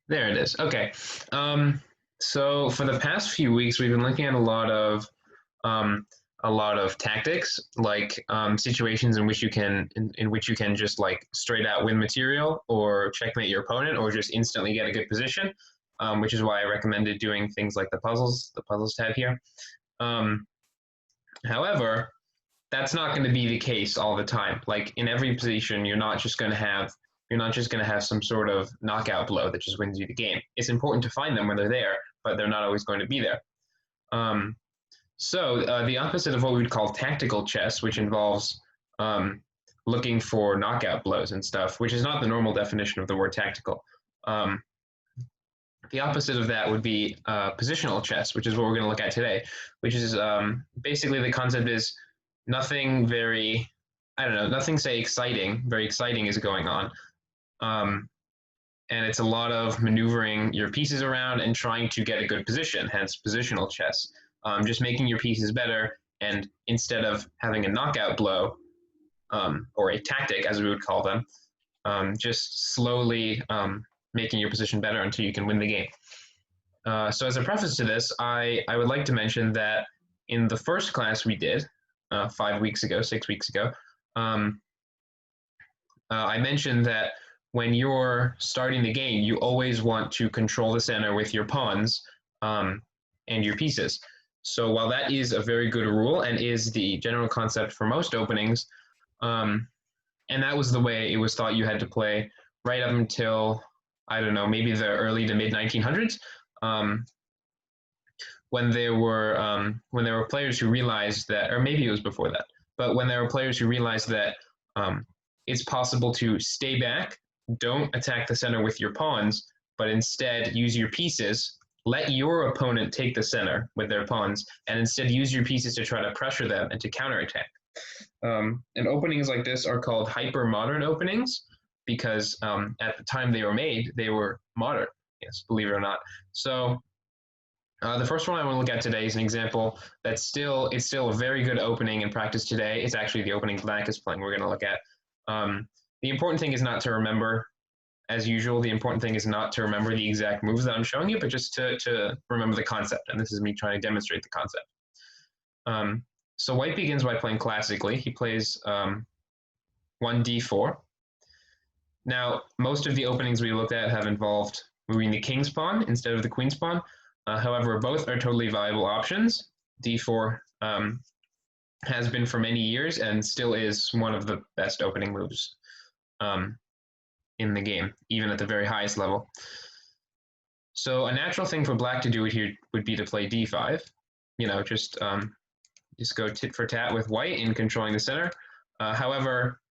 There it is. Okay. So for the past few weeks, we've been looking at um, a lot of tactics, like situations in which in which you can just like straight out win material, or checkmate your opponent, or just instantly get a good position. Which is why I recommended doing things like the puzzles tab here. Um, However, that's not going to be the case all the time. Like in every position, you're not just going to have some sort of knockout blow that just wins you the game. It's important to find them when they're there, but they're not always going to be there. Um, the opposite of what we would call tactical chess, which involves looking for knockout blows and stuff, which is not the normal definition of the word tactical. Um, the opposite of that would be positional chess, which is what we're going to look at today, which is basically the concept is nothing very, I don't know, nothing say exciting, very exciting is going on. Um, and it's a lot of maneuvering your pieces around and trying to get a good position, hence positional chess. Just making your pieces better, and instead of having a knockout blow, or a tactic, as we would call them, just slowly making your position better until you can win the game. So as a preface to this, I would like to mention that in the first class we did 5 weeks ago, 6 weeks ago, I mentioned that when you're starting the game, you always want to control the center with your pawns and your pieces. So while that is a very good rule and is the general concept for most openings, and that was the way it was thought you had to play right up until, I don't know, maybe the early to mid 1900s, when there were players who realized that, or maybe it was before that, but when there were players who realized that it's possible to stay back, don't attack the center with your pawns, but instead use your pieces. Let your opponent take the center with their pawns, and instead use your pieces to try to pressure them and to counterattack. And openings like this are called hyper-modern openings because at the time they were made, they were modern. Yes, believe it or not. So the first one I want to look at today is an example it's still a very good opening in practice today. It's actually the opening Black is playing we're going to look at. The important thing is not to remember, as usual, the important thing is not to remember the exact moves that I'm showing you, but just to remember the concept. And this is me trying to demonstrate the concept. So White begins by playing classically. He plays 1d4. Now, most of the openings we looked at have involved moving the king's pawn instead of the queen's pawn. However, both are totally viable options. d4 has been for many years and still is one of the best opening moves in the game, even at the very highest level. So a natural thing for Black to do here would be to play d5. You know, just go tit for tat with White in controlling the center. However,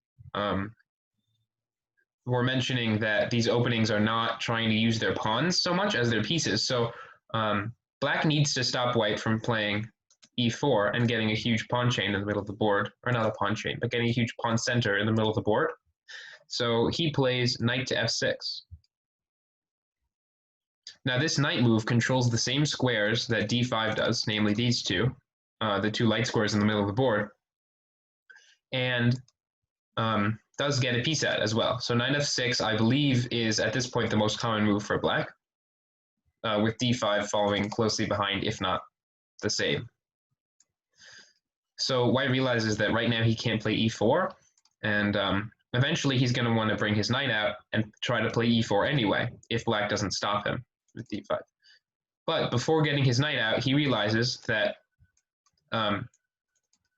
we're mentioning that these openings are not trying to use their pawns so much as their pieces. So Black needs to stop White from playing e4 and getting a huge pawn chain in the middle of the board, or not a pawn chain, but getting a huge pawn center in the middle of the board. So he plays knight to f6. Now this knight move controls the same squares that d5 does, namely these two, the two light squares in the middle of the board, and does get a piece out as well. So knight f6, I believe, is at this point the most common move for Black, with d5 following closely behind, if not the same. So White realizes that right now he can't play e4, and eventually he's going to want to bring his knight out and try to play e4 anyway, if Black doesn't stop him with d5. But before getting his knight out, he realizes that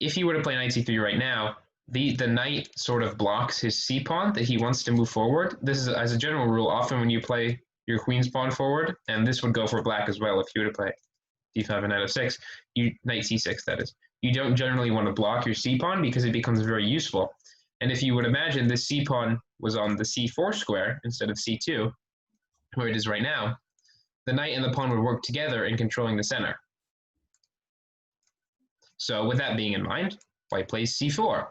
if he were to play knight c3 right now, the knight sort of blocks his c pawn that he wants to move forward. This is, as a general rule, often when you play your queen's pawn forward, and this would go for Black as well if you were to play d5 and knight f6, knight c6 that is. You don't generally want to block your c pawn because it becomes very useful. And if you would imagine this c pawn was on the c4 square instead of c2, where it is right now, the knight and the pawn would work together in controlling the center. So with that being in mind, White plays c4,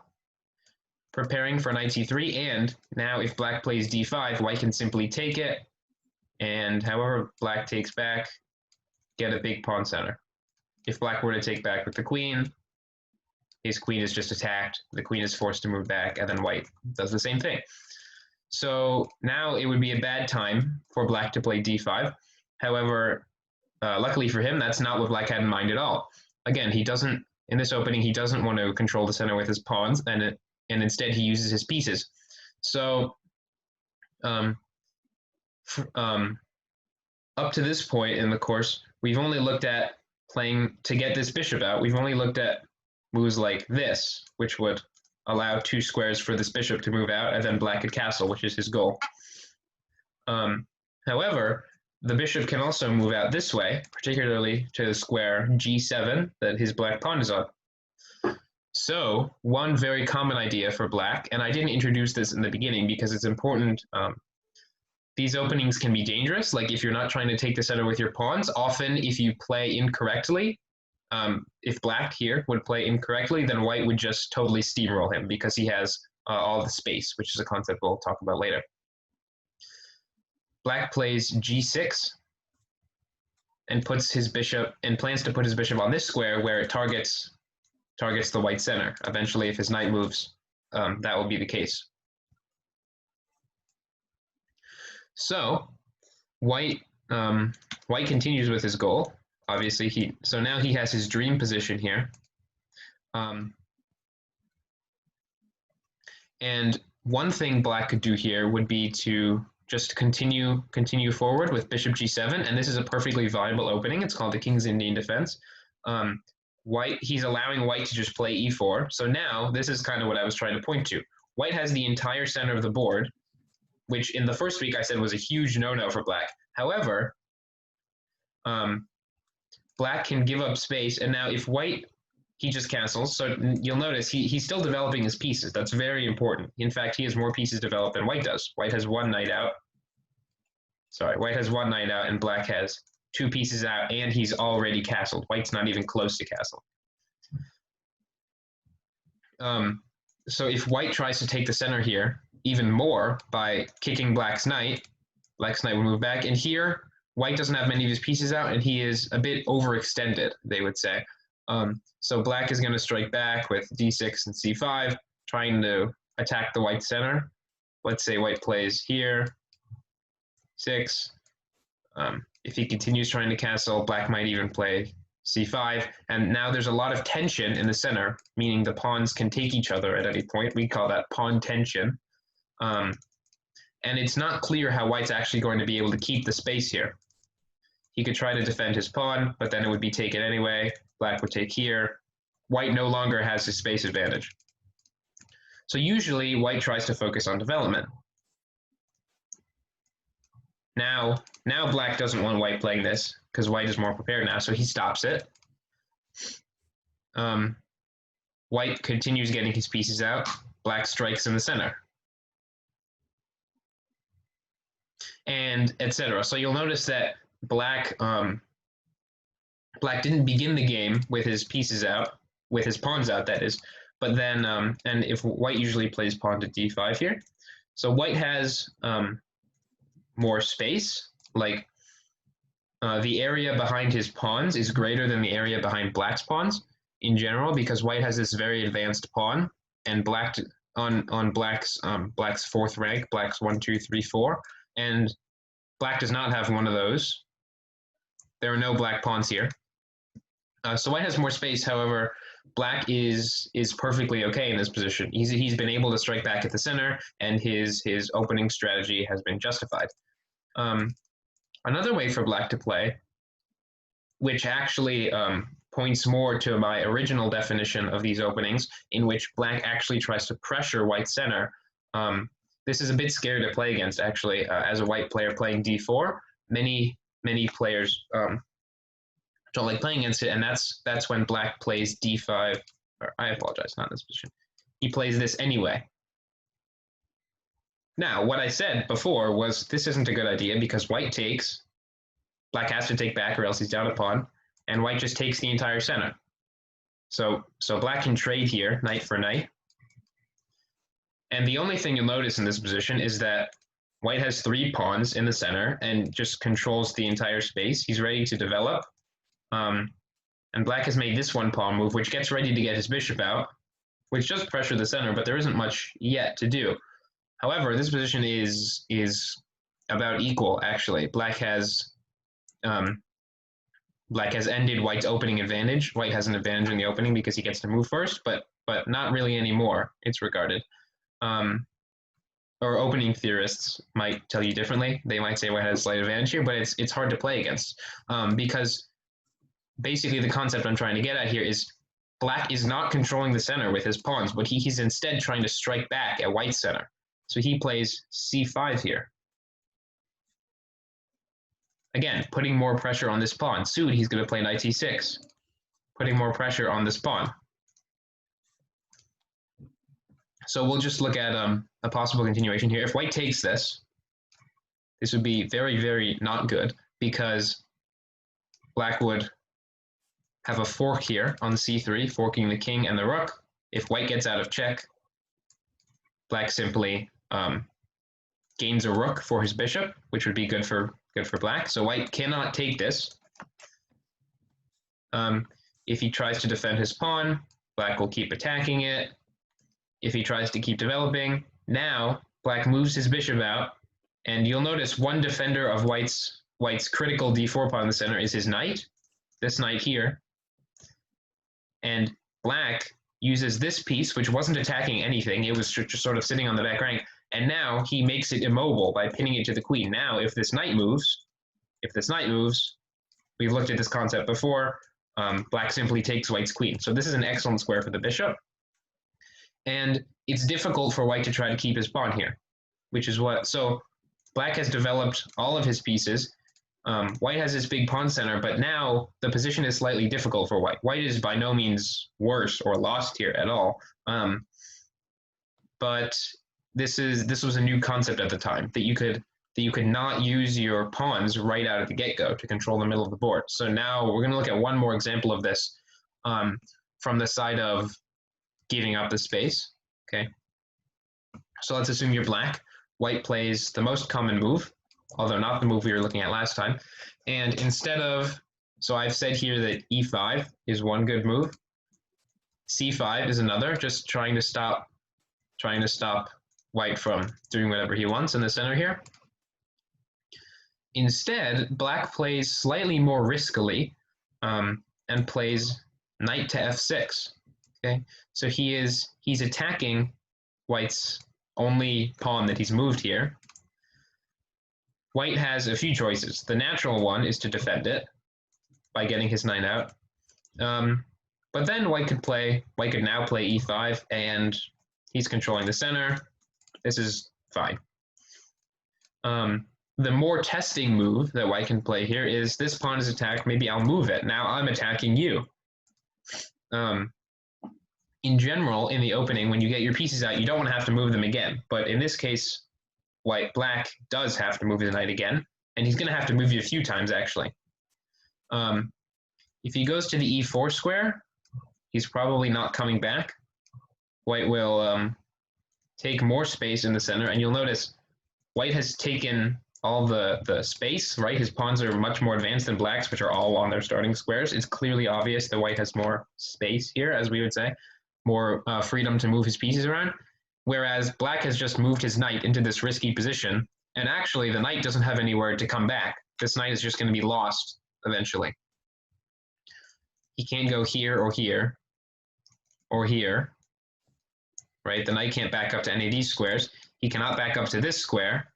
preparing for knight c3, and now if Black plays d5, White can simply take it, and however Black takes back, get a big pawn center. If Black were to take back with the queen, his queen is just attacked, the queen is forced to move back, and then White does the same thing. So now it would be a bad time for black to play d5. However, luckily for him, that's not what black had in mind at all. Again, he doesn't, in this opening, he doesn't want to control the center with his pawns, and instead he uses his pieces. So um, up to this point in the course, we've only looked at playing to get this bishop out. We've only looked at moves like this, which would allow 2 squares for this bishop to move out, and then black could castle, which is his goal. However, the bishop can also move out this way, particularly to the square g7 that his black pawn is on. So one very common idea for black, and I didn't introduce this in the beginning because it's important, these openings can be dangerous. Like if you're not trying to take the center with your pawns, often if you play incorrectly, if black here would play incorrectly, then white would just totally steamroll him because he has all the space, which is a concept we'll talk about later. Black plays g6 and puts his bishop and plans to put his bishop on this square where it targets the white center. Eventually, if his knight moves, that will be the case. So white continues with his goal. Obviously, so now he has his dream position here. And one thing black could do here would be to just continue forward with bishop g7, and this is a perfectly viable opening. It's called the King's Indian defense. He's allowing white to just play e4. So now this is kind of what I was trying to point to. White has the entire center of the board, which in the first week I said was a huge no-no for black. However, black can give up space, and now if white, he just castles. So you'll notice he's still developing his pieces. That's very important. In fact, he has more pieces developed than white does. White has one knight out. White has one knight out, and black has 2 pieces out, and he's already castled. White's not even close to castle. So if white tries to take the center here even more by kicking black's knight would move back. And here, white doesn't have many of his pieces out, and he is a bit overextended, they would say. So black is going to strike back with d6 and c5, trying to attack the white center. Let's say white plays here, 6. If he continues trying to castle, black might even play c5. And now there's a lot of tension in the center, meaning the pawns can take each other at any point. We call that pawn tension. And it's not clear how white's actually going to be able to keep the space here. He could try to defend his pawn, but then it would be taken anyway. Black would take here. White no longer has his space advantage. So usually white tries to focus on development. Now black doesn't want white playing this because white is more prepared now, so he stops it. White continues getting his pieces out. Black strikes in the center. And etc. So you'll notice that black didn't begin the game with his pieces out, with his pawns out, that is. But then, and if white usually plays pawn to d5 here, so white has more space. Like the area behind his pawns is greater than the area behind black's pawns in general, because white has this very advanced pawn, and black on black's 4th rank, black's 1, 2, 3, 4, and black does not have one of those. There are no black pawns here. So white has more space. However, black is perfectly okay in this position. He's been able to strike back at the center, and his opening strategy has been justified. Another way for black to play, which actually points more to my original definition of these openings, in which black actually tries to pressure white's center. This is a bit scary to play against, actually, as a white player playing d4. Many players don't like playing against it, and that's when black plays d5. Or I apologize, not in this position. He plays this anyway. Now, what I said before was this isn't a good idea because white takes, black has to take back or else he's down a pawn, and white just takes the entire center. So black can trade here, knight for knight. And the only thing you'll notice in this position is that white has 3 pawns in the center and just controls the entire space. He's ready to develop. And black has made this 1 pawn move, which gets ready to get his bishop out, which does pressure the center, but there isn't much yet to do. However, this position is about equal, actually. Black has ended White's opening advantage. White has an advantage in the opening because he gets to move first, but not really anymore, it's regarded. Or opening theorists might tell you differently. They might say White has a slight advantage here, but it's hard to play against because basically the concept I'm trying to get at here is Black is not controlling the center with his pawns, but he's instead trying to strike back at White's center. So he plays c5 here. Again, putting more pressure on this pawn. Sued, he's going to play knight c6, putting more pressure on this pawn. So we'll just look at a possible continuation here. If White takes this, this would be very, very not good because Black would have a fork here on c3, forking the king and the rook. If White gets out of check, Black simply gains a rook for his bishop, which would be good for Black. So White cannot take this. If he tries to defend his pawn, Black will keep attacking it. If he tries to keep developing, now Black moves his bishop out, and you'll notice one defender of White's critical d4 pawn in the center is his knight, this knight here. And Black uses this piece, which wasn't attacking anything, it was just sort of sitting on the back rank, and now he makes it immobile by pinning it to the queen. Now, if this knight moves, we've looked at this concept before, Black simply takes White's queen. So this is an excellent square for the bishop. And it's difficult for White to try to keep his pawn here, so Black has developed all of his pieces. White has this big pawn center, but now the position is slightly difficult for White. White is by no means worse or lost here at all. But this was a new concept at the time, that you could not use your pawns right out of the get-go to control the middle of the board. So now we're going to look at one more example of this from the side of giving up the space. Okay. So let's assume you're Black. White plays the most common move, although not the move we were looking at last time. And instead of, so I've said here that e5 is one good move. c5 is another, just trying to stop White from doing whatever he wants in the center here. Instead, Black plays slightly more riskily and plays knight to f6. Okay, so he's attacking White's only pawn that he's moved here. White has a few choices. The natural one is to defend it by getting his knight out. But then White could now play e5, and he's controlling the center. This is fine. The more testing move that White can play here is this pawn is attacked, maybe I'll move it. Now I'm attacking you. In general, in the opening, when you get your pieces out, you don't want to have to move them again. But in this case, Black does have to move his knight again, and he's going to have to move you a few times, actually. If he goes to the e4 square, he's probably not coming back. White will take more space in the center, and you'll notice White has taken all the space, right? His pawns are much more advanced than Black's, which are all on their starting squares. It's clearly obvious that White has more space here, as we would say, more freedom to move his pieces around, whereas Black has just moved his knight into this risky position, and actually the knight doesn't have anywhere to come back. This knight is just going to be lost eventually. He can't go here or here or here, right? The knight can't back up to any of these squares. He cannot back up to this square,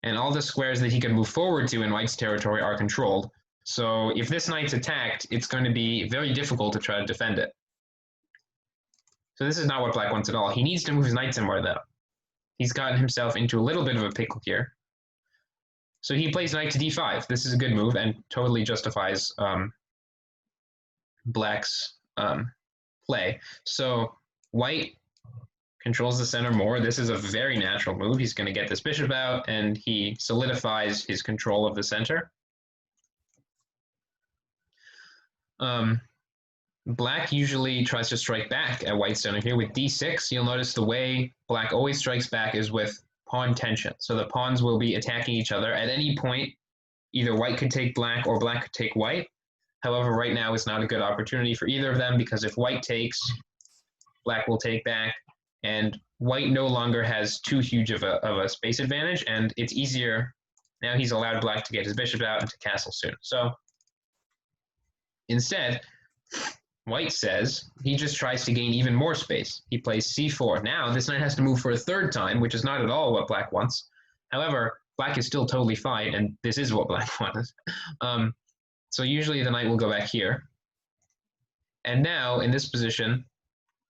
and all the squares that he can move forward to in White's territory are controlled. So if this knight's attacked, it's going to be very difficult to try to defend it. So this is not what Black wants at all. He needs to move his knight somewhere, though. He's gotten himself into a little bit of a pickle here. So he plays knight to d5. This is a good move and totally justifies Black's play. So White controls the center more. This is a very natural move. He's going to get this bishop out, and he solidifies his control of the center. Black usually tries to strike back at White's center here with d6. You'll notice the way Black always strikes back is with pawn tension. So the pawns will be attacking each other. At any point, either White could take Black or Black could take White. However, right now is not a good opportunity for either of them, because if White takes, Black will take back, and white no longer has too huge of a space advantage, and it's easier. Now he's allowed black to get his bishop out and to castle soon. So instead, white says he just tries to gain even more space. He plays c4. Now this knight has to move for a third time, which is not at all what black wants. However, black is still totally fine, and this is what black wants. So usually the knight will go back here. And now, in this position,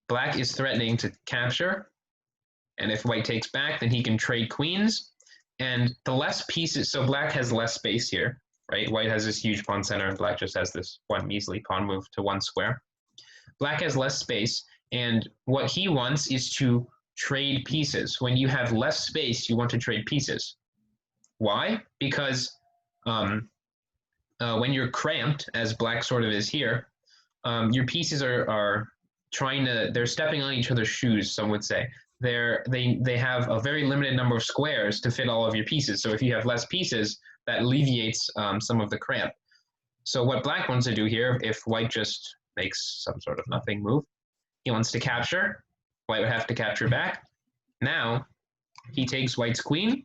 black is threatening to capture. And if white takes back, then he can trade queens. And the less pieces, so black has less space here, right? White has this huge pawn center, and black just has this one measly pawn move to one square. Black has less space, and what he wants is to trade pieces. When you have less space, you want to trade pieces. Why? Because when you're cramped, as black sort of is here, your pieces are they're stepping on each other's shoes, some would say. They have a very limited number of squares to fit all of your pieces. So if you have less pieces, that alleviates some of the cramp. So what black wants to do here, if white just makes some sort of nothing move, he wants to capture. White would have to capture back. Now he takes white's queen.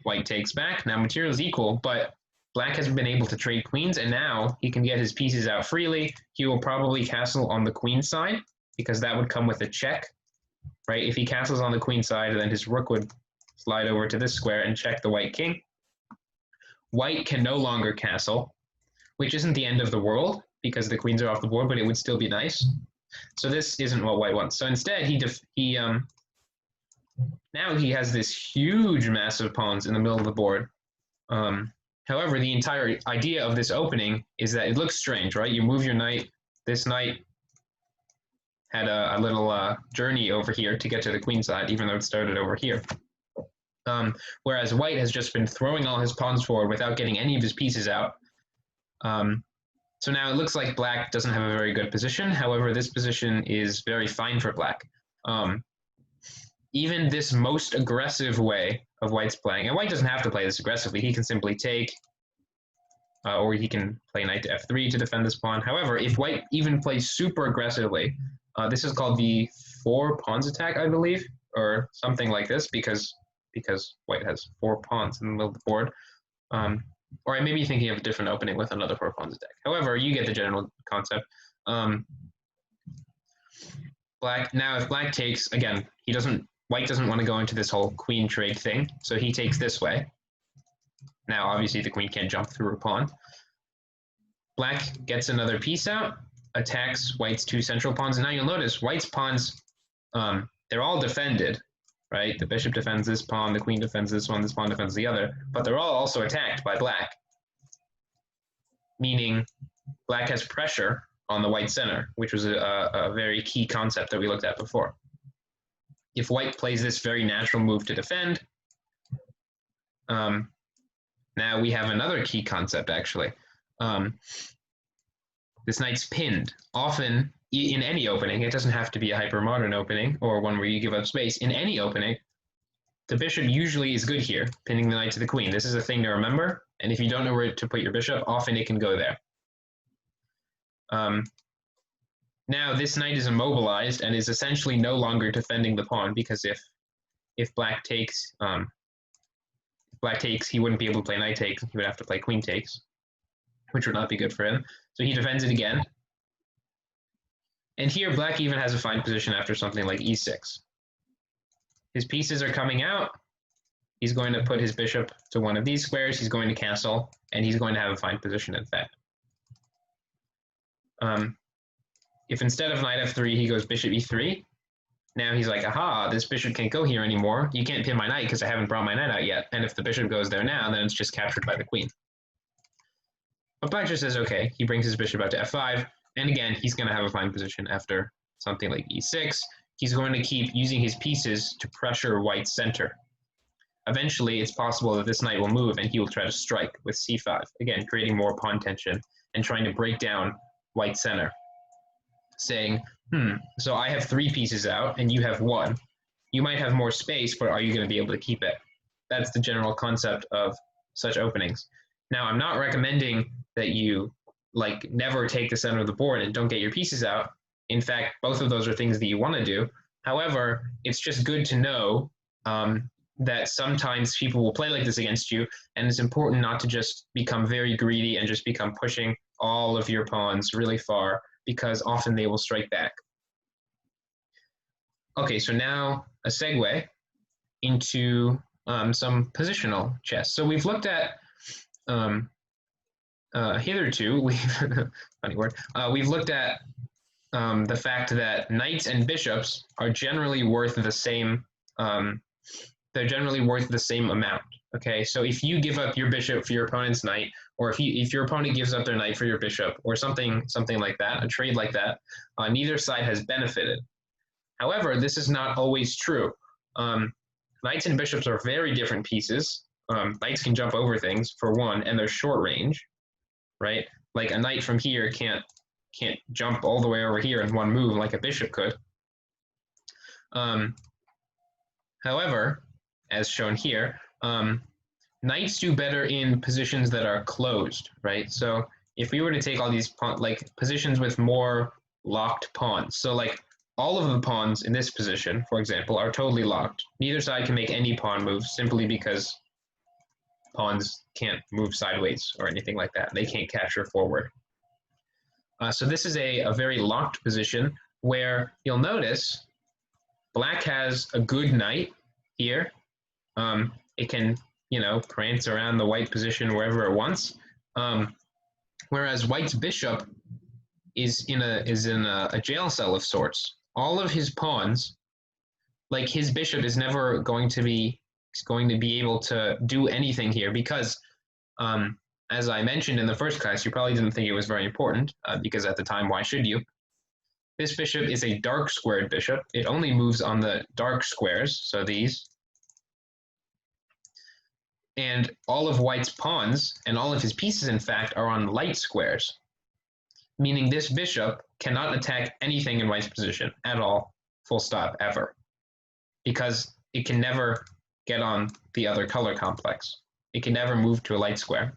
White takes back. Now material is equal, but black has been able to trade queens, and now he can get his pieces out freely. He will probably castle on the queen side, because that would come with a check, right? If he castles on the queen side, then his rook would slide over to this square and check the white king. White can no longer castle, which isn't the end of the world, because the queens are off the board, but it would still be nice. So this isn't what white wants. So instead, now he has this huge mass of pawns in the middle of the board. However, the entire idea of this opening is that it looks strange, right? You move your knight. This knight had a little journey over here to get to the queen side, even though it started over here. Whereas white has just been throwing all his pawns forward without getting any of his pieces out. So now it looks like black doesn't have a very good position. However, this position is very fine for black. Even this most aggressive way of white's playing, and white doesn't have to play this aggressively. He can simply take, or he can play knight to f3 to defend this pawn. However, if white even plays super aggressively, this is called the 4 pawns attack, I believe, or something like this, because white has 4 pawns in the middle of the board. Or I may be thinking of a different opening with another 4 pawns attack. However, you get the general concept. Black, now if black takes, again, white doesn't want to go into this whole queen trade thing, so he takes this way. Now, obviously, the queen can't jump through a pawn. Black gets another piece out, attacks white's 2 central pawns, and now you'll notice white's pawns, they're all defended, right? The bishop defends this pawn, the queen defends this one, this pawn defends the other, but they're all also attacked by black, meaning black has pressure on the white center, which was a very key concept that we looked at before. If white plays this very natural move to defend, now we have another key concept, actually. This knight's pinned. Often, in any opening, it doesn't have to be a hyper-modern opening or one where you give up space. In any opening, the bishop usually is good here, pinning the knight to the queen. This is a thing to remember, and if you don't know where to put your bishop, often it can go there. Now this knight is immobilized and is essentially no longer defending the pawn, because if black takes, he wouldn't be able to play knight takes. He would have to play queen takes, which would not be good for him. So he defends it again. And here black even has a fine position after something like e6. His pieces are coming out. He's going to put his bishop to one of these squares. He's going to castle, and he's going to have a fine position, in fact. If instead of knight f3, he goes bishop e3, now he's like, aha, this bishop can't go here anymore. You can't pin my knight because I haven't brought my knight out yet. And if the bishop goes there now, then it's just captured by the queen. But black just says, okay, he brings his bishop out to f5, and again, he's going to have a fine position after something like e6. He's going to keep using his pieces to pressure white's center. Eventually, it's possible that this knight will move, and he will try to strike with c5, again, creating more pawn tension and trying to break down white's center, saying, so I have 3 pieces out, and you have 1. You might have more space, but are you going to be able to keep it? That's the general concept of such openings. Now, I'm not recommending that you never take the center of the board and don't get your pieces out. In fact, both of those are things that you want to do. However, it's just good to know that sometimes people will play like this against you, and it's important not to just become very greedy and just become pushing all of your pawns really far, because often they will strike back. Okay, so now a segue into some positional chess. So we've looked at hitherto, funny word, we've looked at the fact that knights and bishops are generally worth the same. They're generally worth the same amount. Okay, so if you give up your bishop for your opponent's knight, or if your opponent gives up their knight for your bishop, or something like that, a trade like that, neither side has benefited. However, this is not always true. Knights and bishops are very different pieces. Knights can jump over things for one, and they're short range, right? Like a knight from here can't jump all the way over here in one move like a bishop could. However, as shown here, knights do better in positions that are closed, right? So if we were to take all these positions with more locked pawns, so like all of the pawns in this position, for example, are totally locked. Neither side can make any pawn moves simply because pawns can't move sideways or anything like that. They can't capture forward. So this is a very locked position where you'll notice black has a good knight here. It can, prance around the white position wherever it wants. Whereas white's bishop is in a jail cell of sorts. All of his pawns, like his bishop, is never going to be able to do anything here because, as I mentioned in the first class, you probably didn't think it was very important because at the time, why should you? This bishop is a dark squared bishop. It only moves on the dark squares, so these. And all of white's pawns, and all of his pieces, in fact, are on light squares, meaning this bishop cannot attack anything in white's position at all, full stop, ever, because it can never get on the other color complex. It can never move to a light square.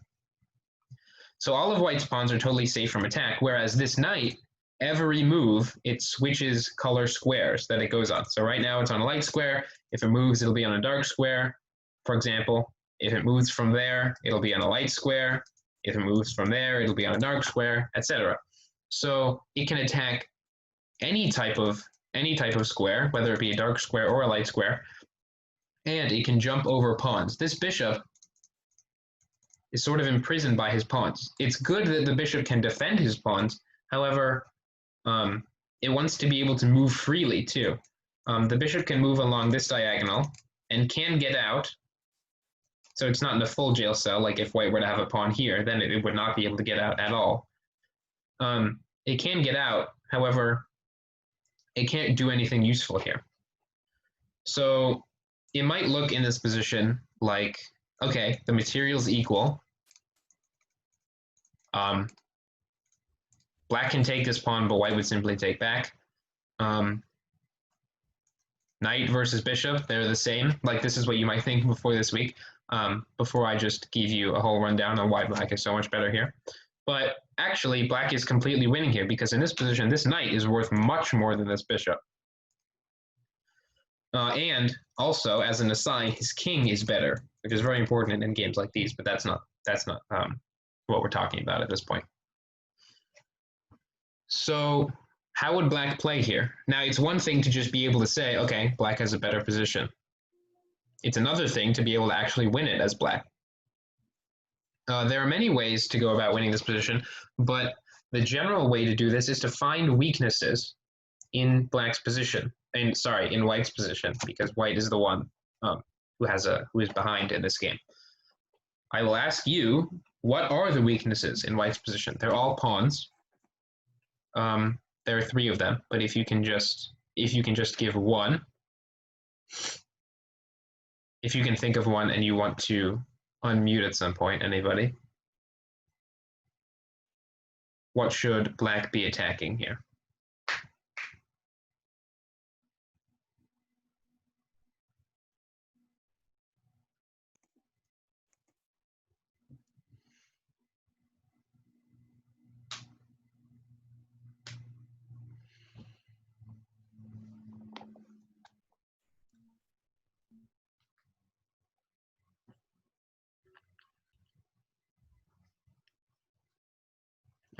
So all of white's pawns are totally safe from attack, whereas this knight, every move, it switches color squares that it goes on. So right now it's on a light square. If it moves, it'll be on a dark square, for example. If it moves from there, it'll be on a light square. If it moves from there, it'll be on a dark square, etc. So it can attack any type of square, whether it be a dark square or a light square, and it can jump over pawns. This bishop is sort of imprisoned by his pawns. It's good that the bishop can defend his pawns. However, it wants to be able to move freely too. The bishop can move along this diagonal and can get out. So it's not in a full jail cell, like if white were to have a pawn here, then it would not be able to get out at all. It can get out, however, it can't do anything useful here. So it might look in this position like, okay, the material's equal. Black can take this pawn, but white would simply take back. Knight versus bishop, they're the same. Like this is what you might think before this week. Before I just give you a whole rundown on why black is so much better here. But actually, black is completely winning here because in this position, this knight is worth much more than this bishop. And also, as an aside, his king is better, which is very important in games like these, but that's not what we're talking about at this point. So how would black play here? Now, it's one thing to just be able to say, okay, black has a better position. It's another thing to be able to actually win it as black. There are many ways to go about winning this position, but the general way to do this is to find weaknesses in black's position, in white's position, because white is the one who is behind in this game. I will ask you, what are the weaknesses in white's position? They're all pawns. There are 3 of them, but if you can just give one, if you can think of one and you want to unmute at some point, anybody, what should black be attacking here?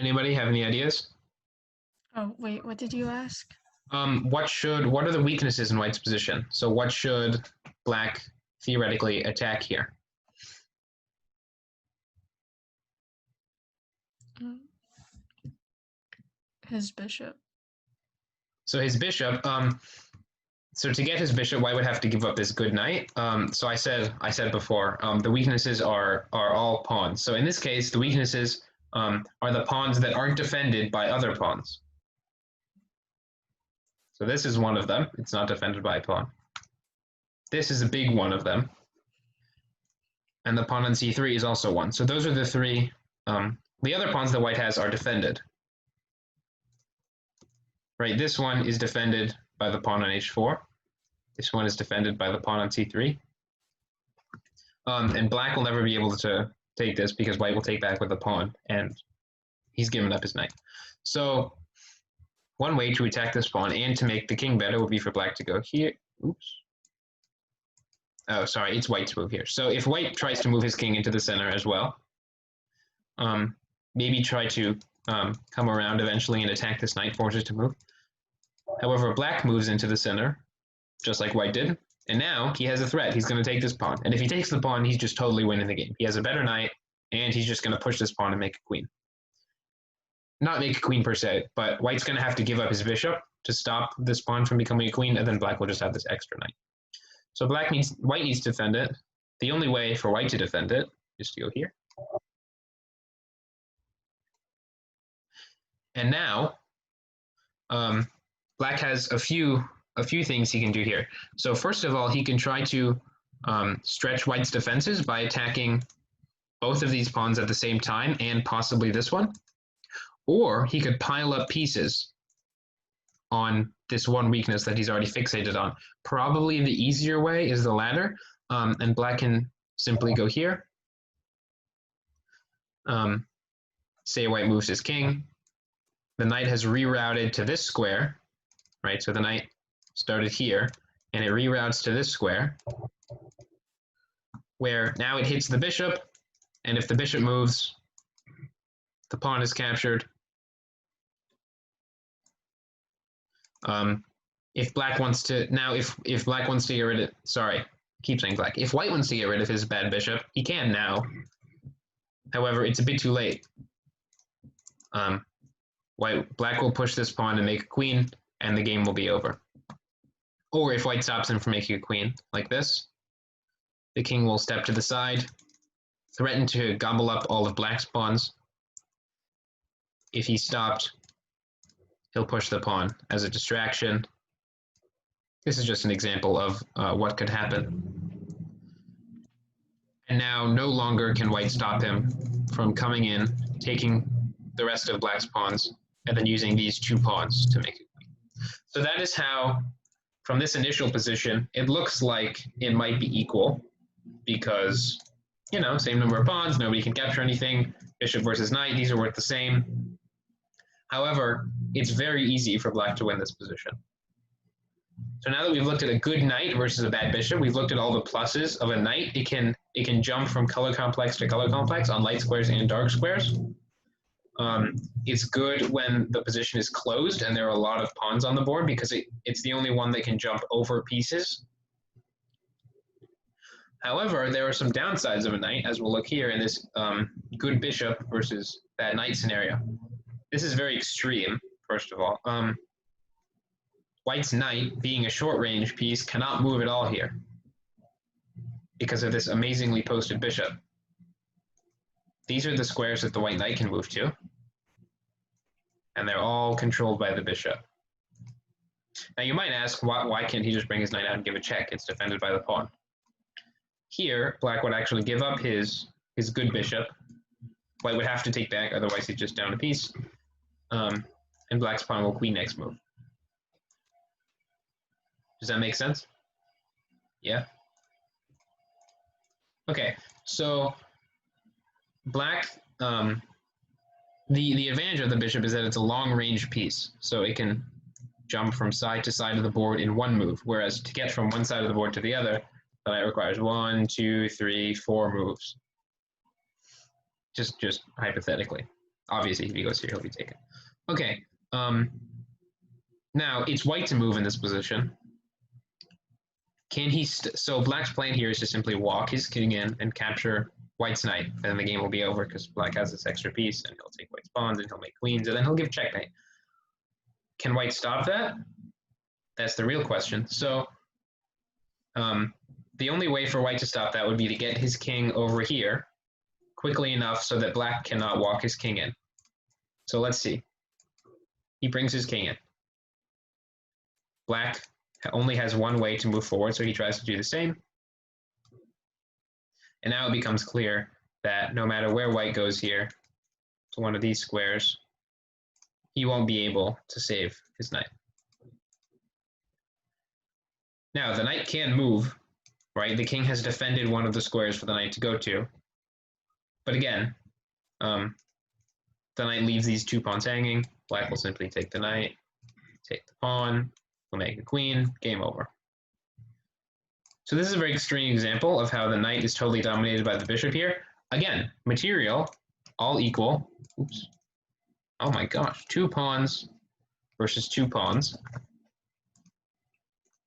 Anybody have any ideas? Oh, wait, what did you ask? What are the weaknesses in white's position? So what should black theoretically attack here? Mm, His bishop. So his bishop, so to get his bishop, white would have to give up this good knight. So I said before, the weaknesses are all pawns. So in this case, the weaknesses are the pawns that aren't defended by other pawns. So this is one of them. It's not defended by a pawn. This is a big one of them. And the pawn on c3 is also one. So those are the three. The other pawns that white has are defended. Right, this one is defended by the pawn on h4. This one is defended by the pawn on c3. And black will never be able to take this because white will take back with the pawn, and he's given up his knight. So one way to attack this pawn and to make the king better would be for black to go here. Oops. Oh, sorry, it's white's move here. So if white tries to move his king into the center as well, maybe try to come around eventually and attack this knight, force it to move. However, black moves into the center, just like white did, and now he has a threat. He's going to take this pawn. And if he takes the pawn, he's just totally winning the game. He has a better knight, and he's just going to push this pawn and make a queen. Not make a queen per se, but white's going to have to give up his bishop to stop this pawn from becoming a queen, and then black will just have this extra knight. So white needs to defend it. The only way for white to defend it is to go here. And now, black has a few things he can do here. So first of all, he can try to stretch white's defenses by attacking both of these pawns at the same time and possibly this one. Or he could pile up pieces on this one weakness that he's already fixated on. Probably the easier way is the latter, and black can simply go here. Say white moves his king. The knight has rerouted to this square, right? So the knight started here, and it reroutes to this square, where now it hits the bishop, and if the bishop moves, the pawn is captured. If black wants to, now if black wants to get rid of, sorry, I keep saying black. If white wants to get rid of his bad bishop, he can now. However, it's a bit too late. Black will push this pawn and make a queen, and the game will be over. Or if white stops him from making a queen, like this, the king will step to the side, threaten to gobble up all of black's pawns. If he stopped, he'll push the pawn as a distraction. This is just an example of what could happen. And now no longer can white stop him from coming in, taking the rest of black's pawns, and then using these two pawns to make a queen. So that is how, from this initial position, it looks like it might be equal because, you know, same number of pawns, nobody can capture anything, bishop versus knight, these are worth the same. However, it's very easy for black to win this position. So now that we've looked at a good knight versus a bad bishop, we've looked at all the pluses of a knight. It can jump from color complex to color complex on light squares and dark squares. It's good when the position is closed and there are a lot of pawns on the board because it's the only one that can jump over pieces. However, there are some downsides of a knight, as we'll look here in this good bishop versus bad knight scenario. This is very extreme, first of all. White's knight, being a short-range piece, cannot move at all here because of this amazingly posted bishop. These are the squares that the white knight can move to, and they're all controlled by the bishop. Now you might ask, why can't he just bring his knight out and give a check? It's defended by the pawn. Here, black would actually give up his good bishop. White would have to take back, otherwise he's just down a piece. And black's pawn will queen next move. Does that make sense? Yeah? Okay, so black, the advantage of the bishop is that it's a long-range piece, so it can jump from side to side of the board in one move, whereas to get from one side of the board to the other, the knight requires 1, 2, 3, 4 moves. Just hypothetically. Obviously, if he goes here, he'll be taken. Okay. Now it's white to move in this position. Can he? So black's plan here is to simply walk his king in and capture white's knight, and then the game will be over because black has this extra piece, and he'll take white's pawns, and he'll make queens, and then he'll give checkmate. Can white stop that? That's the real question. So the only way for white to stop that would be to get his king over here quickly enough so that black cannot walk his king in. So let's see. He brings his king in. Black only has one way to move forward, so he tries to do the same. And now it becomes clear that no matter where white goes here to one of these squares, he won't be able to save his knight. Now, the knight can move, right? The king has defended one of the squares for the knight to go to. But again, the knight leaves these two pawns hanging. Black will simply take the knight, take the pawn, we'll make a queen, game over. So this is a very extreme example of how the knight is totally dominated by the bishop here. Again, material, all equal. Oops. Oh my gosh, 2 pawns versus 2 pawns.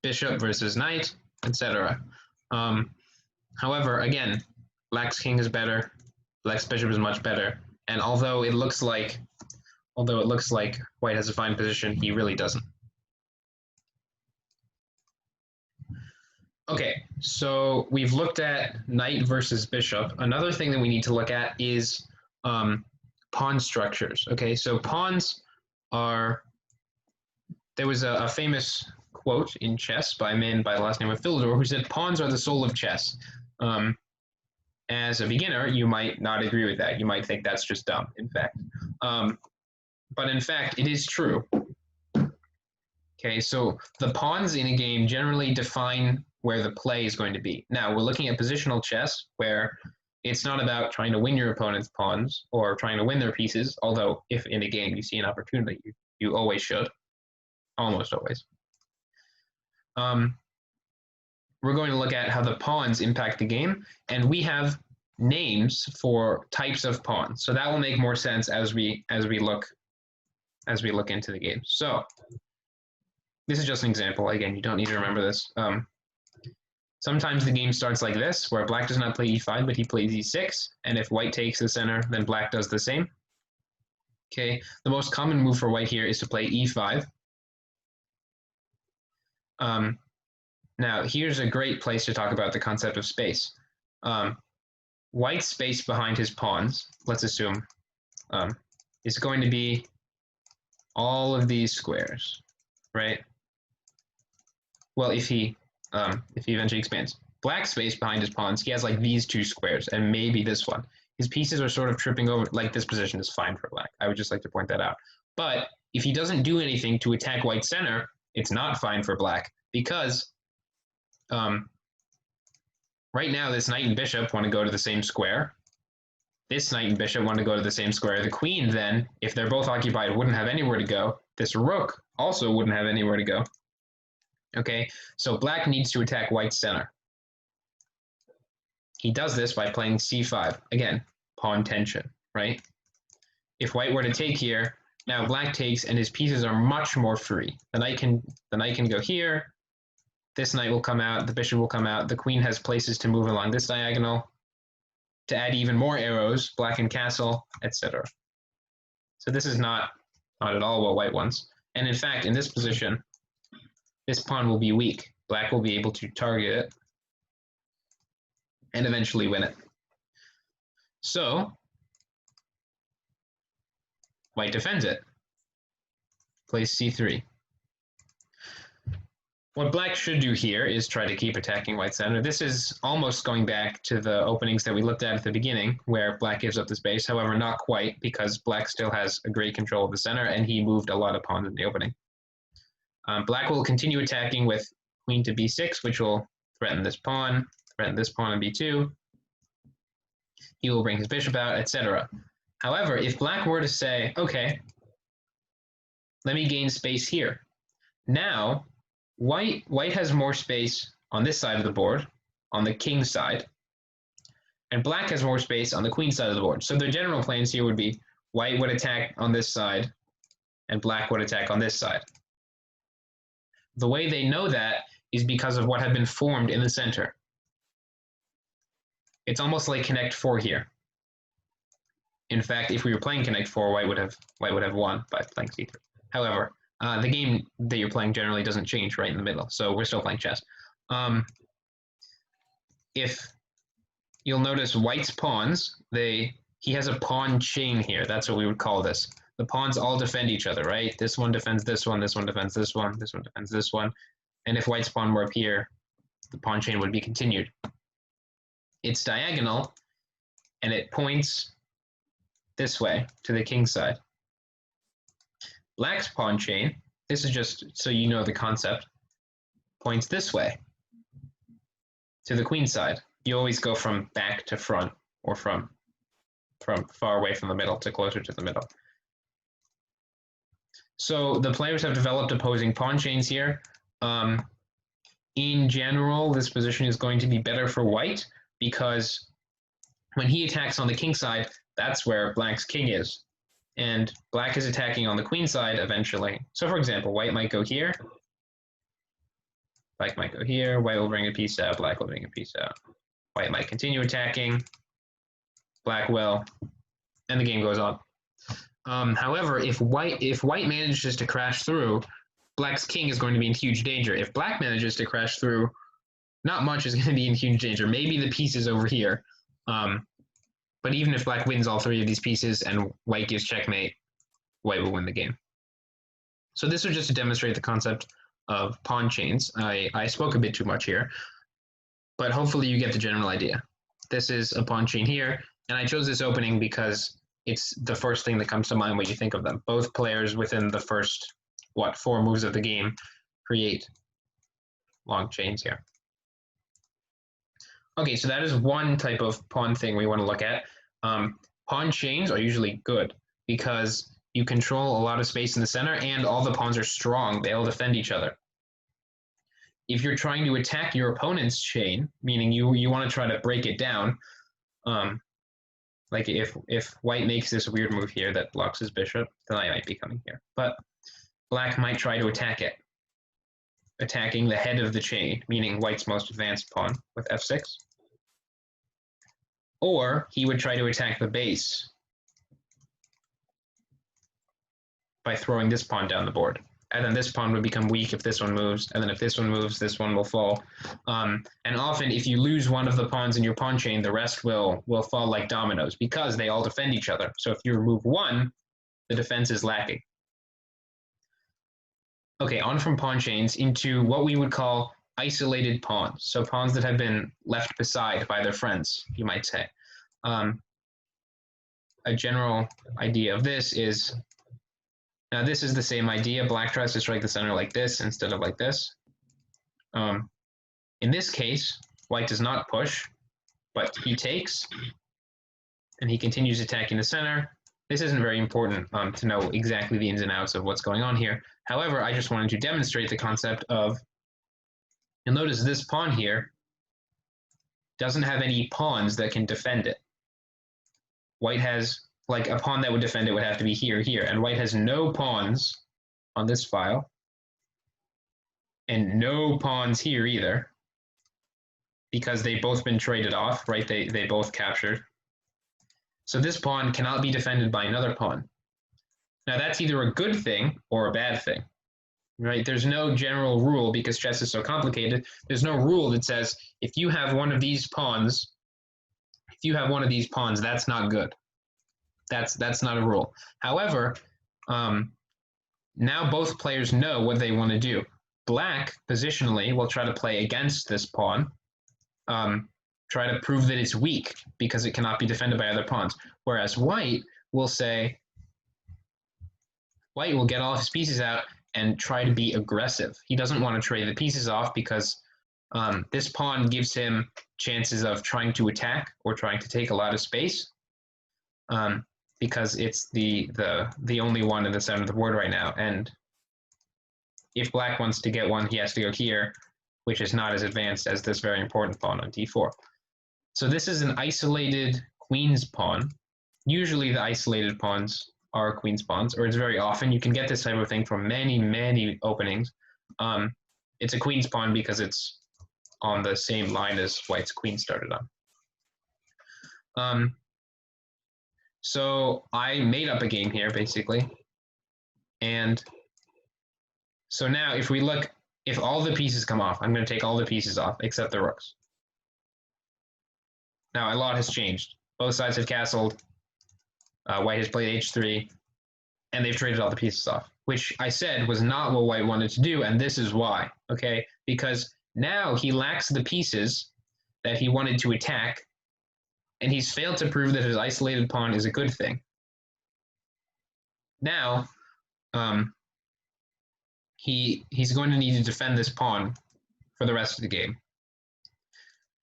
Bishop versus knight, etc. However, again, black's king is better, black's bishop is much better, and although it looks like white has a fine position, he really doesn't. Okay, so we've looked at knight versus bishop. Another thing that we need to look at is pawn structures. Okay, so pawns are, there was a famous quote in chess by a man by the last name of Philidor who said, pawns are the soul of chess. As a beginner, you might not agree with that. You might think that's just dumb, in fact. But in fact, it is true. Okay, so the pawns in a game generally define where the play is going to be. Now, we're looking at positional chess, where it's not about trying to win your opponent's pawns or trying to win their pieces, although if in a game you see an opportunity, you always should. Almost always. We're going to look at how the pawns impact the game, and we have names for types of pawns. So that will make more sense as we look into the game. So this is just an example. Again, you don't need to remember this. Sometimes the game starts like this, where black does not play e5, but he plays e6, and if white takes the center, then black does the same. Okay, the most common move for white here is to play e5. Now, here's a great place to talk about the concept of space. White's space behind his pawns, let's assume, is going to be all of these squares, right? Well, if he eventually expands. Black's space behind his pawns, he has like these 2 squares, and maybe this one. His pieces are sort of tripping over, like this position is fine for black. I would just like to point that out. But if he doesn't do anything to attack white's center, it's not fine for black, because right now this knight and bishop want to go to the same square. This knight and bishop want to go to the same square. The queen then, if they're both occupied, wouldn't have anywhere to go. This rook also wouldn't have anywhere to go. Okay, so black needs to attack white's center. He does this by playing c5. Again, pawn tension, right? If white were to take here, now black takes and his pieces are much more free. The knight can go here. This knight will come out, the bishop will come out, the queen has places to move along this diagonal. To add even more arrows, black and castle, etc. So this is not at all what white wants. And in fact, in this position, this pawn will be weak. Black will be able to target it and eventually win it. So white defends it, plays c3. What black should do here is try to keep attacking white's center. This is almost going back to the openings that we looked at the beginning, where black gives up the space. However, not quite, because black still has a great control of the center, and he moved a lot of pawns in the opening. Black will continue attacking with queen to b6, which will threaten this pawn on b2. He will bring his bishop out, etc. However, if black were to say, okay, let me gain space here. Now, white has more space on this side of the board, on the king side, and black has more space on the queen side of the board. So the general plans here would be white would attack on this side, and black would attack on this side. The way they know that is because of what had been formed in the center. It's almost like Connect 4 here. In fact, if we were playing Connect 4, white would have won by playing c3. However, the game that you're playing generally doesn't change right in the middle, so we're still playing chess. If you'll notice white's pawns, he has a pawn chain here. That's what we would call this. The pawns all defend each other, right? This one defends this one, this one defends this one, this one defends this one. And if white's pawn were up here, the pawn chain would be continued. It's diagonal, and it points this way to the king side. Black's pawn chain, this is just so you know the concept, points this way to the queen side. You always go from back to front, or from far away from the middle to closer to the middle. So the players have developed opposing pawn chains here. In general, this position is going to be better for white because when he attacks on the king side, that's where black's king is. And black is attacking on the queen side eventually. So for example, white might go here. Black might go here. White will bring a piece out. Black will bring a piece out. White might continue attacking. Black will. And the game goes on. However, if white manages to crash through, black's king is going to be in huge danger. If black manages to crash through, not much is going to be in huge danger. Maybe the pieces over here. But even if black wins all three of these pieces and white gives checkmate, white will win the game. So this was just to demonstrate the concept of pawn chains. I spoke a bit too much here, but hopefully you get the general idea. This is a pawn chain here, and I chose this opening because it's the first thing that comes to mind when you think of them. Both players within the first, 4 moves of the game create long chains here. Okay, so that is one type of pawn thing we want to look at. Pawn chains are usually good because you control a lot of space in the center and all the pawns are strong. They all defend each other. If you're trying to attack your opponent's chain, meaning you want to try to break it down, like if white makes this weird move here that blocks his bishop, then I might be coming here. But black might try to attack it, attacking the head of the chain, meaning white's most advanced pawn with f6. Or he would try to attack the base by throwing this pawn down the board. And then this pawn would become weak if this one moves, and then if this one moves, this one will fall. And often, if you lose one of the pawns in your pawn chain, the rest will fall like dominoes because they all defend each other. So if you remove one, the defense is lacking. Okay, on from pawn chains into what we would call isolated pawns. So pawns that have been left beside by their friends, you might say. A general idea of this is, now this is the same idea. Black tries to strike the center like this instead of like this. In this case, white does not push, but he takes, and he continues attacking the center. This isn't very important to know exactly the ins and outs of what's going on here. However, I just wanted to demonstrate the concept of, you'll notice this pawn here doesn't have any pawns that can defend it. White has, like a pawn that would defend it would have to be here, here, and white has no pawns on this file, and no pawns here either, because they've both been traded off, right? They both captured. So this pawn cannot be defended by another pawn. Now that's either a good thing or a bad thing, right? There's no general rule because chess is so complicated. There's no rule that says if you have one of these pawns, that's not good. That's not a rule. However, now both players know what they want to do. Black positionally will try to play against this pawn, try to prove that it's weak because it cannot be defended by other pawns. Whereas white will say, white will get all of his pieces out and try to be aggressive. He doesn't want to trade the pieces off because this pawn gives him chances of trying to attack or trying to take a lot of space because it's the only one in the center of the board right now. And if black wants to get one, he has to go here, which is not as advanced as this very important pawn on d4. So this is an isolated queen's pawn. usually the isolated pawns are queen's pawns, or it's very often. You can get this type of thing from many, many openings. It's a queen's pawn because it's on the same line as white's queen started on. So I made up a game here, basically. And so now if we look, if all the pieces come off, I'm going to take all the pieces off except the rooks. Now a lot has changed. Both sides have castled. White has played h3, and they've traded all the pieces off, which I said was not what white wanted to do, and this is why, okay? Because now he lacks the pieces that he wanted to attack, and he's failed to prove that his isolated pawn is a good thing. Now, he's going to need to defend this pawn for the rest of the game.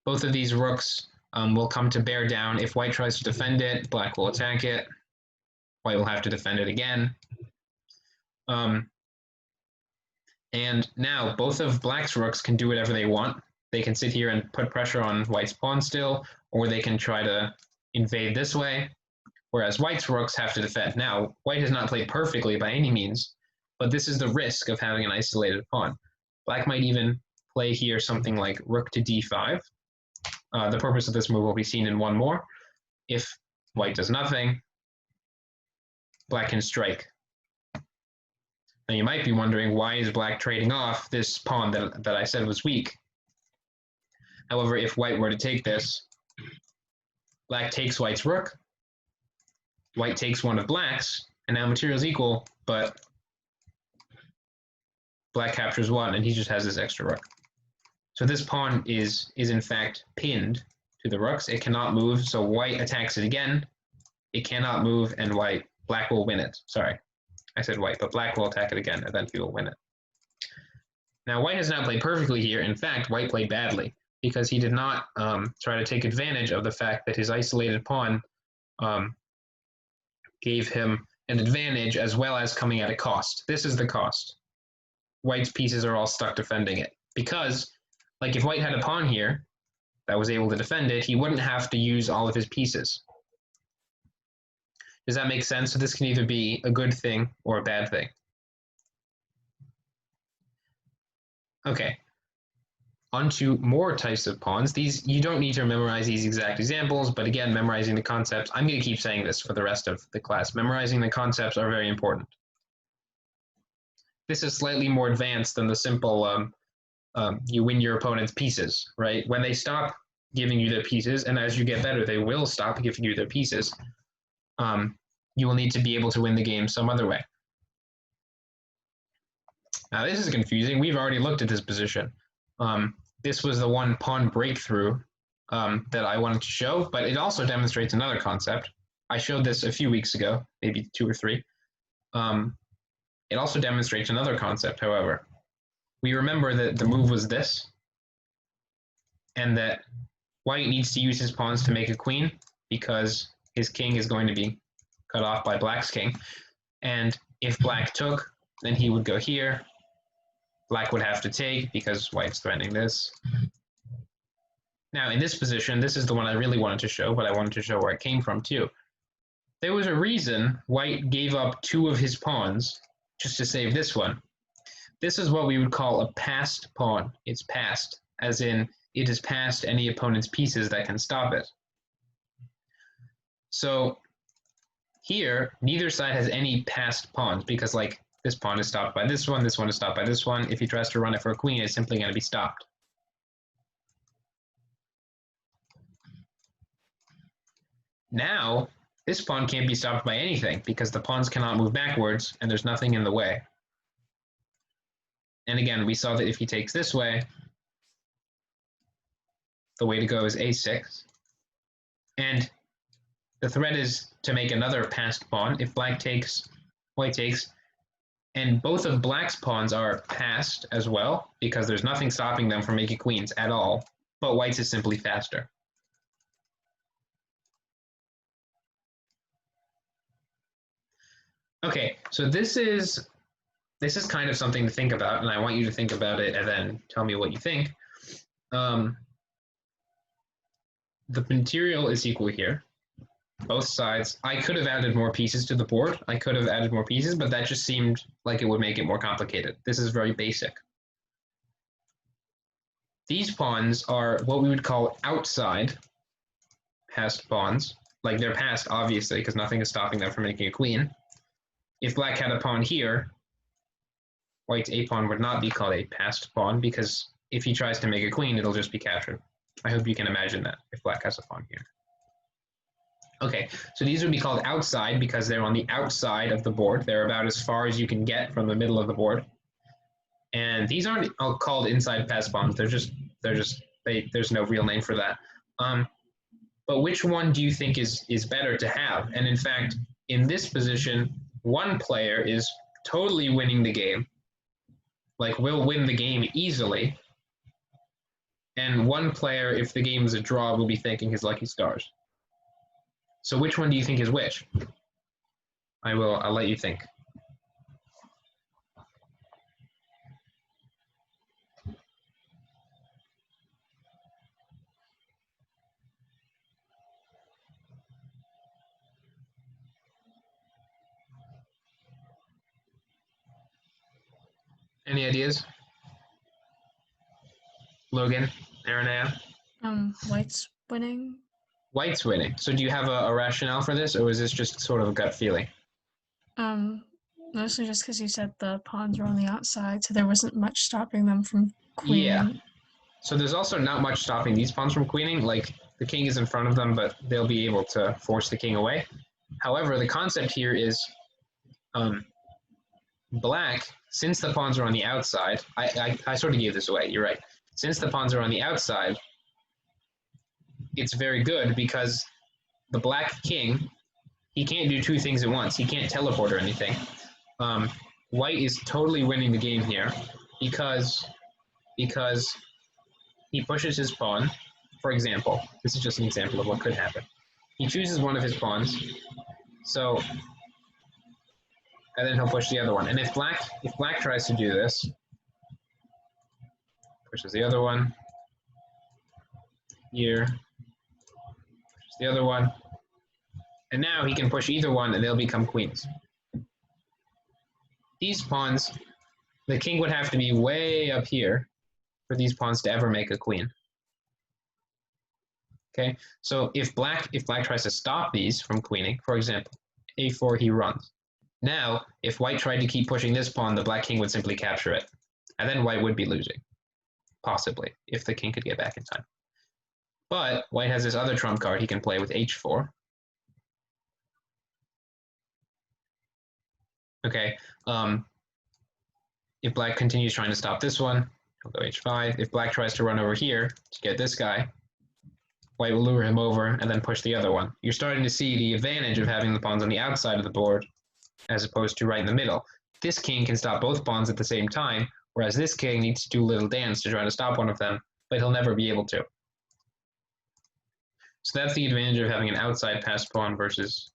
Both of these rooks will come to bear down. If white tries to defend it, black will attack it. White will have to defend it again. And now both of black's rooks can do whatever they want. They can sit here and put pressure on white's pawn still, or they can try to invade this way, whereas white's rooks have to defend. Now, white has not played perfectly by any means, but this is the risk of having an isolated pawn. Black might even play here something like rook to d5. The purpose of this move will be seen in one more. If white does nothing, black can strike. Now you might be wondering, why is black trading off this pawn that I said was weak? However, if white were to take this, black takes white's rook, white takes one of black's, and now material's equal, but black captures one, and he just has this extra rook. So this pawn is in fact pinned to the rooks. It cannot move, so white attacks it again. It cannot move, and black will win it. Sorry, I said white, but black will attack it again, and then he will win it. Now, white has not played perfectly here. In fact, white played badly, because he did not try to take advantage of the fact that his isolated pawn gave him an advantage as well as coming at a cost. This is the cost. White's pieces are all stuck defending it. Because, like, if white had a pawn here that was able to defend it, he wouldn't have to use all of his pieces. Does that make sense? So this can either be a good thing or a bad thing. Okay. Onto more types of pawns. These, you don't need to memorize these exact examples, but again, memorizing the concepts, I'm going to keep saying this for the rest of the class. Memorizing the concepts are very important. This is slightly more advanced than the simple you win your opponent's pieces, right? When they stop giving you their pieces, and as you get better, they will stop giving you their pieces, you will need to be able to win the game some other way. Now, this is confusing. We've already looked at this position. This was the one pawn breakthrough that I wanted to show, but it also demonstrates another concept. I showed this a few weeks ago, maybe 2 or 3. It also demonstrates another concept, however. We remember that the move was this, and that white needs to use his pawns to make a queen because his king is going to be cut off by black's king. And if black took, then he would go here. Black would have to take because white's threatening this. Now, in this position, this is the one I really wanted to show, but I wanted to show where it came from too. There was a reason white gave up 2 of his pawns just to save this one. This is what we would call a passed pawn. It's passed, as in it is past any opponent's pieces that can stop it. So here, neither side has any passed pawns because, like, this pawn is stopped by this one is stopped by this one. If he tries to run it for a queen, it's simply going to be stopped. Now, this pawn can't be stopped by anything because the pawns cannot move backwards and there's nothing in the way. And again, we saw that if he takes this way, the way to go is a6. And the threat is to make another passed pawn. If black takes, white takes, and both of black's pawns are passed as well because there's nothing stopping them from making queens at all, but white's is simply faster. Okay, so this is kind of something to think about, and I want you to think about it and then tell me what you think. The material is equal here. both sides. I could have added more pieces to the board. I could have added more pieces, but that just seemed like it would make it more complicated. This is very basic. These pawns are what we would call outside passed pawns. Like they're passed, obviously, because nothing is stopping them from making a queen. If black had a pawn here, white's a pawn would not be called a passed pawn because if he tries to make a queen, it'll just be captured. I hope you can imagine that if black has a pawn here. Okay, so these would be called outside because they're on the outside of the board. They're about as far as you can get from the middle of the board. And these aren't called inside pass pawns. There's no real name for that. But which one do you think is better to have? And in fact, in this position, one player is totally winning the game, like will win the game easily. And one player, if the game is a draw, will be thanking his lucky stars. So which one do you think is which? I'll let you think. Any ideas? Logan, Aranea? White's winning. White's winning. So do you have a rationale for this, or is this just sort of a gut feeling? Mostly just because you said the pawns were on the outside, so there wasn't much stopping them from queening. Yeah. So there's also not much stopping these pawns from queening. Like the king is in front of them, but they'll be able to force the king away. However, the concept here is black, since the pawns are on the outside, I sort of gave this away, you're right. Since the pawns are on the outside, it's very good because the black king, he can't do two things at once. He can't teleport or anything. White is totally winning the game here because he pushes his pawn. For example, this is just an example of what could happen. He chooses one of his pawns, so, and then he'll push the other one. And if black tries to do this, pushes the other one, here, pushes the other one, and now he can push either one and they'll become queens. These pawns, the king would have to be way up here for these pawns to ever make a queen. Okay, so if black tries to stop these from queening, for example, a4, he runs. Now, if white tried to keep pushing this pawn, the black king would simply capture it. And then white would be losing, possibly, if the king could get back in time. But white has this other trump card he can play with h4. Okay, if black continues trying to stop this one, he'll go h5. If black tries to run over here to get this guy, white will lure him over and then push the other one. You're starting to see the advantage of having the pawns on the outside of the board as opposed to right in the middle. This king can stop both pawns at the same time, whereas this king needs to do a little dance to try to stop one of them, but he'll never be able to. So that's the advantage of having an outside passed pawn versus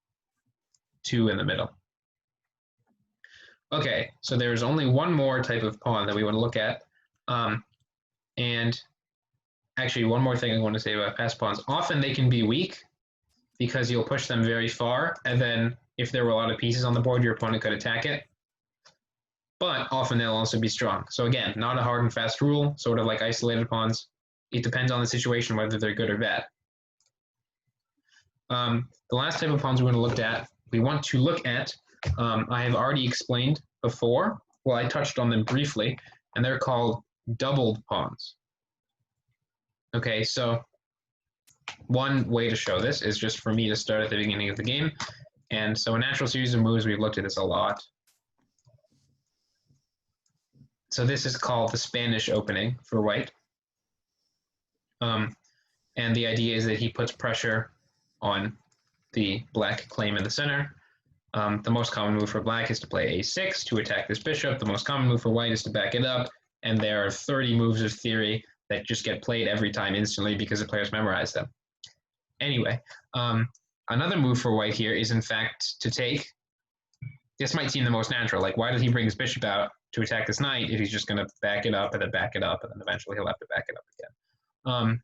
two in the middle. Okay, so there's only one more type of pawn that we want to look at. And actually, one more thing I want to say about passed pawns. Often they can be weak because you'll push them very far, and then if there were a lot of pieces on the board, your opponent could attack it. But often they'll also be strong. So again, not a hard and fast rule, sort of like isolated pawns. It depends on the situation whether they're good or bad. The last type of pawns we want to look at, I have already explained before. Well, I touched on them briefly, and they're called doubled pawns. Okay, so one way to show this is just for me to start at the beginning of the game. And so a natural series of moves, we've looked at this a lot. So this is called the Spanish opening for white. And the idea is that he puts pressure on the black claim in the center. The most common move for black is to play a6 to attack this bishop. The most common move for white is to back it up. And there are 30 moves of theory that just get played every time instantly because the players memorize them. Anyway, another move for white here is in fact to take, this might seem the most natural, like why did he bring his bishop out to attack this knight if he's just going to back it up and then back it up and then eventually he'll have to back it up again.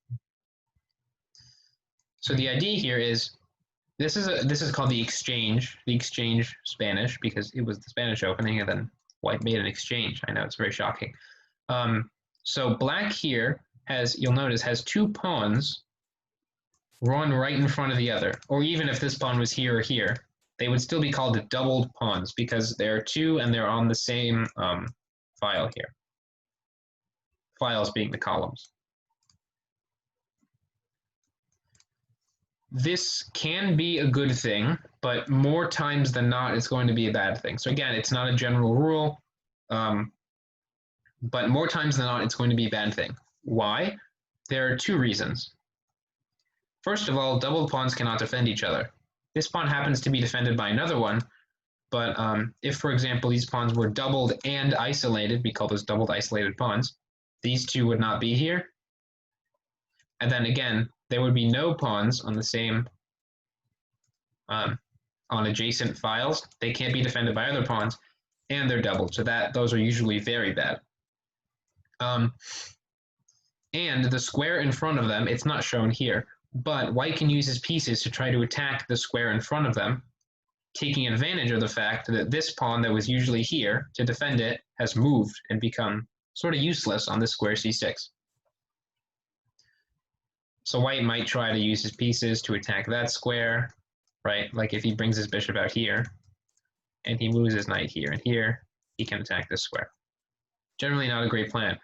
So the idea here is this is called the exchange Spanish, because it was the Spanish opening and then white made an exchange. I know, it's very shocking. So black here you'll notice, has two pawns, one right in front of the other. Or even if this pawn was here or here, they would still be called doubled pawns because there are two and they're on the same file here. Files being the columns. This can be a good thing, but more times than not, it's going to be a bad thing. So again, it's not a general rule, but more times than not, it's going to be a bad thing. Why? There are two reasons. First of all, doubled pawns cannot defend each other. This pawn happens to be defended by another one, but if, for example, these pawns were doubled and isolated, we call those doubled isolated pawns, these two would not be here. And then again, there would be no pawns on the same, on adjacent files. They can't be defended by other pawns, and they're doubled. So those are usually very bad. And the square in front of them, it's not shown here, but white can use his pieces to try to attack the square in front of them, taking advantage of the fact that this pawn that was usually here to defend it has moved and become sort of useless on this square c6. So white might try to use his pieces to attack that square, right? Like if he brings his bishop out here and he moves his knight here and here, he can attack this square. Generally not a great plan.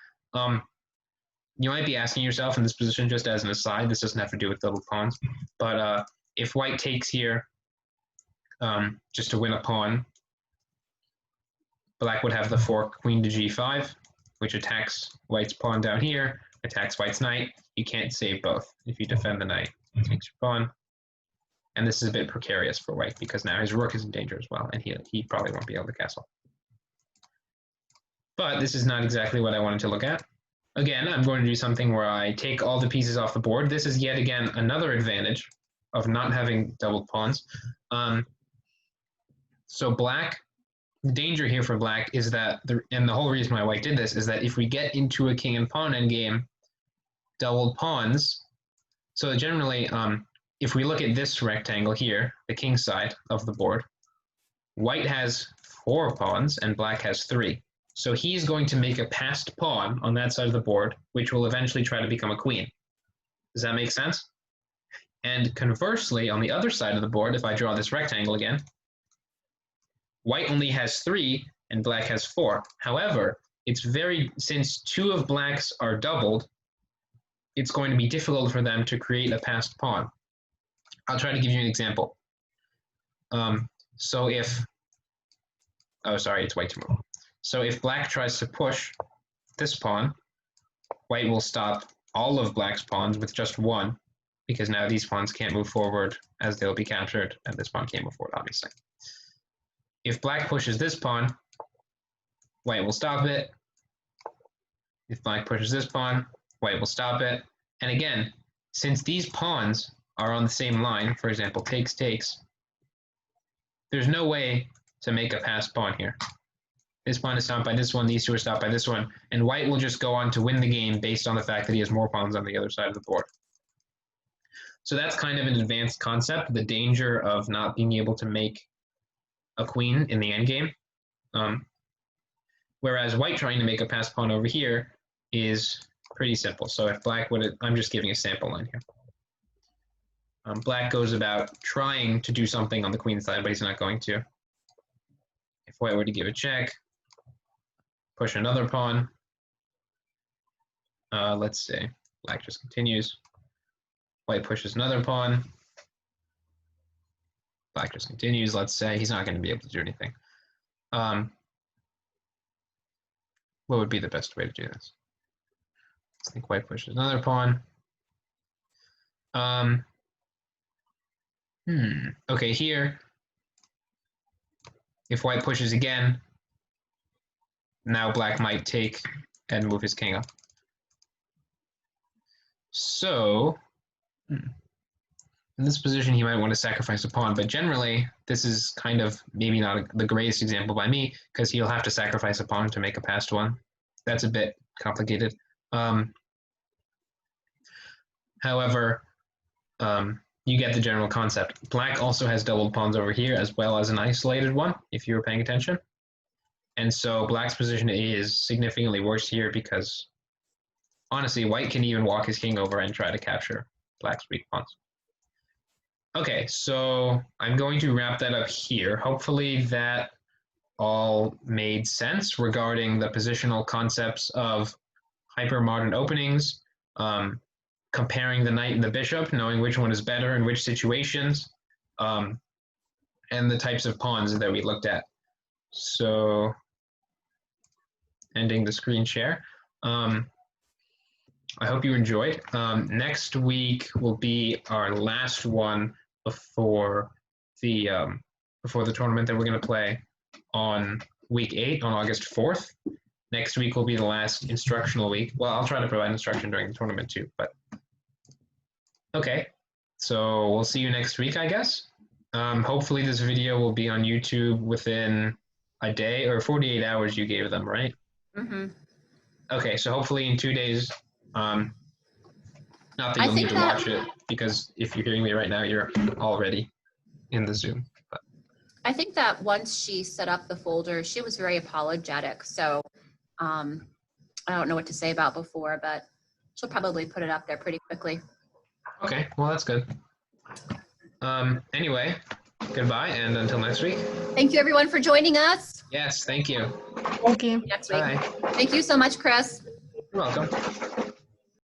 You might be asking yourself in this position, just as an aside, this doesn't have to do with double pawns, but if white takes here just to win a pawn, black would have the fork queen to g5, which attacks white's pawn down here, attacks white's knight. You can't save both. If you defend the knight, it takes your pawn. And this is a bit precarious for white because now his rook is in danger as well, and he probably won't be able to castle. But this is not exactly what I wanted to look at. Again, I'm going to do something where I take all the pieces off the board. This is yet again another advantage of not having doubled pawns. So black, the danger here for black is that, and the whole reason why white did this is that if we get into a king and pawn endgame, doubled pawns, so generally, if we look at this rectangle here, the king side of the board, white has 4 pawns and black has 3. So he's going to make a passed pawn on that side of the board, which will eventually try to become a queen. Does that make sense? And conversely, on the other side of the board, if I draw this rectangle again, white only has 3 and black has 4. However, since 2 of blacks are doubled, it's going to be difficult for them to create a passed pawn. I'll try to give you an example. So if black tries to push this pawn, white will stop all of black's pawns with just 1, because now these pawns can't move forward as they'll be captured, and this pawn can't move forward, obviously. If black pushes this pawn, white will stop it. If black pushes this pawn, white will stop it. And again, since these pawns are on the same line, for example, takes, there's no way to make a passed pawn here. This pawn is stopped by this one, these two are stopped by this one, and white will just go on to win the game based on the fact that he has more pawns on the other side of the board. So that's kind of an advanced concept, the danger of not being able to make a queen in the endgame. Whereas white trying to make a passed pawn over here is pretty simple. So if black I'm just giving a sample line here. Black goes about trying to do something on the queen side, but he's not going to. If white were to give a check, push another pawn, let's say black just continues. White pushes another pawn. Black just continues, let's say. He's not going to be able to do anything. What would be the best way to do this? I think white pushes another pawn. Okay, here, if white pushes again, now black might take and move his king up. So, in this position, he might want to sacrifice a pawn, but generally, this is kind of maybe not the greatest example by me, because he'll have to sacrifice a pawn to make a passed one. That's a bit complicated. However, you get the general concept. Black also has doubled pawns over here as well as an isolated one, if you were paying attention. And so black's position is significantly worse here because, honestly, white can even walk his king over and try to capture black's weak pawns. Okay, so I'm going to wrap that up here. Hopefully that all made sense regarding the positional concepts of hyper-modern openings, comparing the knight and the bishop, knowing which one is better in which situations, and the types of pawns that we looked at. So, ending the screen share. I hope you enjoyed. Next week will be our last one before the tournament that we're going to play on week 8 on August 4th. Next week will be the last instructional week. Well, I'll try to provide instruction during the tournament too, but okay. So we'll see you next week, I guess. Hopefully this video will be on YouTube within a day or 48 hours you gave them, right? Mm-hmm. Okay, so hopefully in 2 days, not that you'll need to watch it, because if you're hearing me right now, you're already in the Zoom. But I think that once she set up the folder, she was very apologetic. So I don't know what to say about before, but she'll probably put it up there pretty quickly. okay, well, that's good. Anyway, goodbye, and until next week. Thank you, everyone, for joining us. Yes, thank you. Thank you. Next week. Bye. Thank you so much, Chris. You're welcome.